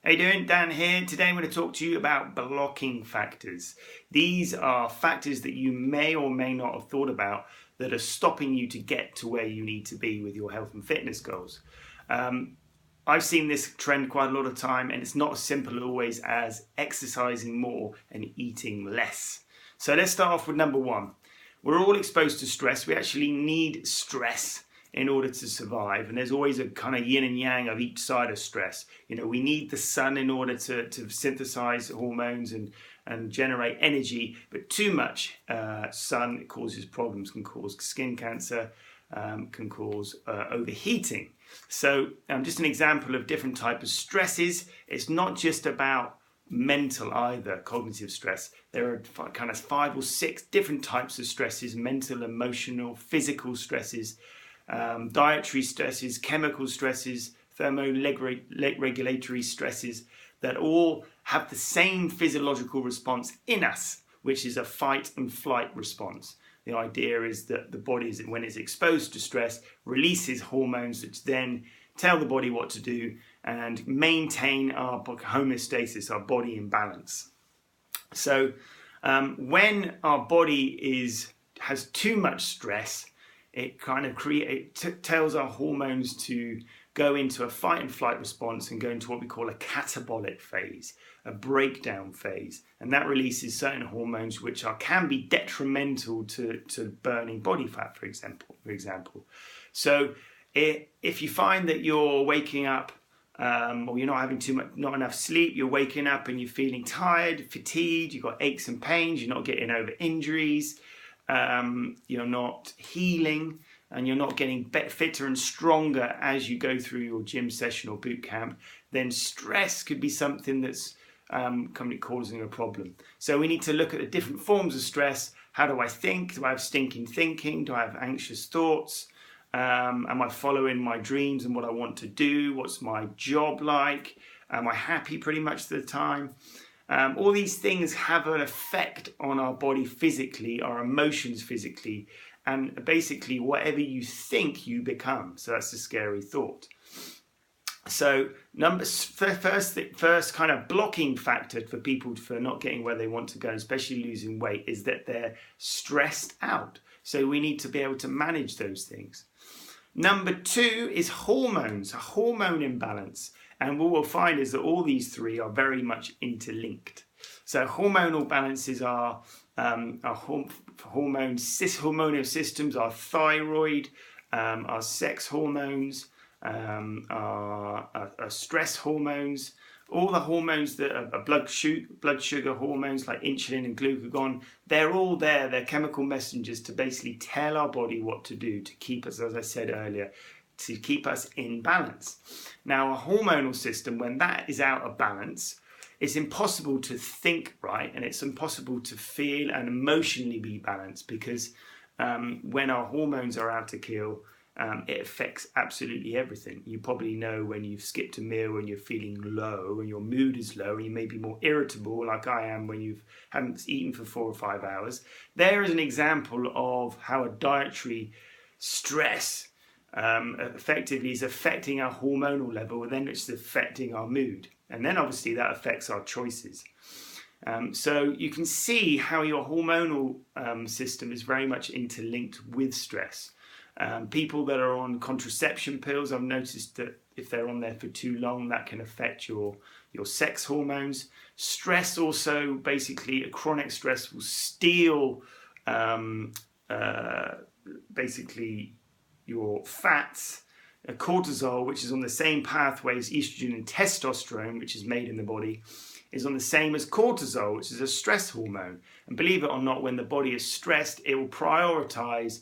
How you doing? Dan here. Today I'm going to talk to you about blocking factors. These are factors that you may or may not have thought about that are stopping you to get to where you need to be with your health and fitness goals. I've seen this trend quite a lot of time, and it's not as simple always as exercising more and eating less. So let's start off with number one. We're all exposed to stress. We actually need stress in order to survive, and there's always a kind of yin and yang of each side of stress. You know, we need the sun in order to synthesize hormones and generate energy, but too much sun causes problems, can cause skin cancer, can cause overheating. So just an example of different types of stresses. It's not just about mental either, cognitive stress. There are kind of 5 or 6 different types of stresses: mental, emotional, physical stresses, dietary stresses, chemical stresses, thermoregulatory stresses, that all have the same physiological response in us, which is a fight and flight response. The idea is that the body, when it's exposed to stress, releases hormones which then tell the body what to do and maintain our homeostasis, our body in balance. So when our body has too much stress, it kind of tells our hormones to go into a fight and flight response and go into what we call a catabolic phase, a breakdown phase. And that releases certain hormones which can be detrimental to burning body fat, for example. So if you find that you're waking up or you're not having not enough sleep, you're waking up and you're feeling tired, fatigued, you've got aches and pains, you're not getting over injuries, you're not healing, and you're not getting fitter and stronger as you go through your gym session or boot camp, then stress could be something that's causing a problem. So we need to look at the different forms of stress. How do I think? Do I have stinking thinking? Do I have anxious thoughts? Am I following my dreams and what I want to do? What's my job like? Am I happy pretty much the time? All these things have an effect on our body physically, our emotions physically, and basically whatever you think you become. So that's a scary thought. So first kind of blocking factor for people for not getting where they want to go, especially losing weight, is that they're stressed out. So we need to be able to manage those things. Number 2 is hormones, a hormone imbalance. And what we'll find is that all these 3 are very much interlinked. So hormonal balances are hormonal systems, our thyroid, our sex hormones, our stress hormones, all the hormones that are blood sugar hormones like insulin and glucagon. They're all there. They're chemical messengers to basically tell our body what to do to keep us, as I said earlier, to keep us in balance. Now, a hormonal system, when that is out of balance, it's impossible to think right, and it's impossible to feel and emotionally be balanced, because when our hormones are out of kilter, it affects absolutely everything. You probably know when you've skipped a meal and you're feeling low and your mood is low, and you may be more irritable like I am when you haven't eaten for 4 or 5 hours. There is an example of how a dietary stress effectively is affecting our hormonal level, and then it's affecting our mood, and then obviously that affects our choices. So you can see how your hormonal system is very much interlinked with stress. People that are on contraception pills, I've noticed that if they're on there for too long, that can affect your sex hormones. Stress also, basically, a chronic stress will steal basically your fats. Cortisol, which is on the same pathway as estrogen, and testosterone, which is made in the body, is on the same as cortisol, which is a stress hormone. And believe it or not, when the body is stressed, it will prioritize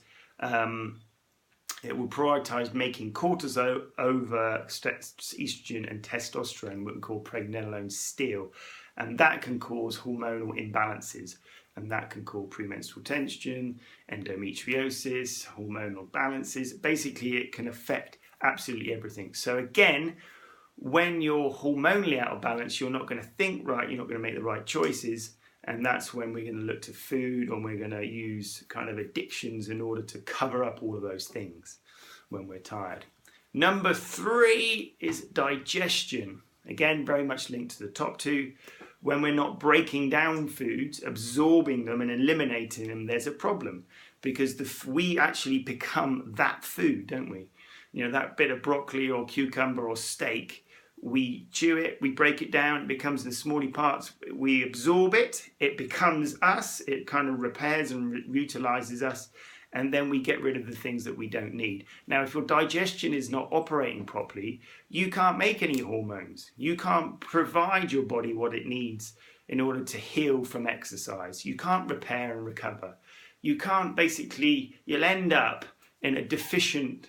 making cortisol over estrogen and testosterone, what we call pregnenolone steal, and that can cause hormonal imbalances. And that can cause premenstrual tension, endometriosis, hormonal balances. Basically, it can affect absolutely everything. So again, when you're hormonally out of balance, you're not going to think right, you're not going to make the right choices. And that's when we're going to look to food, or we're going to use kind of addictions in order to cover up all of those things when we're tired. Number 3 is digestion. Again, very much linked to the top two. When we're not breaking down foods, absorbing them and eliminating them, there's a problem, because we actually become that food, don't we? You know, that bit of broccoli or cucumber or steak, we chew it, we break it down, it becomes the smally parts, we absorb it, it becomes us, it kind of repairs and utilizes us, and then we get rid of the things that we don't need. Now, if your digestion is not operating properly, you can't make any hormones. You can't provide your body what it needs in order to heal from exercise. You can't repair and recover. You can't you'll end up in a deficient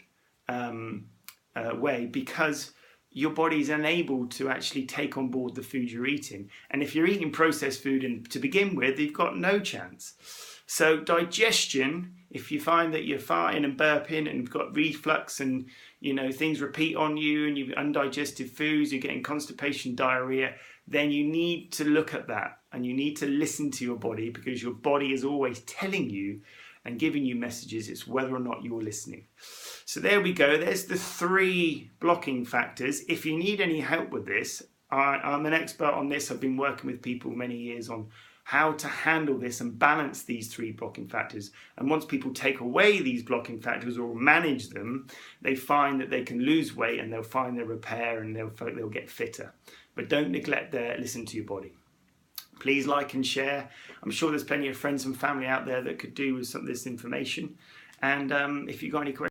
way, because your body is unable to actually take on board the food you're eating. And if you're eating processed food to begin with, you've got no chance. So digestion, if you find that you're farting and burping and you've got reflux and things repeat on you and you've undigested foods, you're getting constipation, diarrhea, then you need to look at that and you need to listen to your body, because your body is always telling you and giving you messages. It's whether or not you're listening. So there we go. There's the 3 blocking factors. If you need any help with this, I'm an expert on this. I've been working with people many years on how to handle this and balance these 3 blocking factors. And once people take away these blocking factors or manage them, they find that they can lose weight and they'll find their repair and they'll get fitter. But don't neglect listen to your body. Please like and share. I'm sure there's plenty of friends and family out there that could do with some of this information. And if you've got any questions,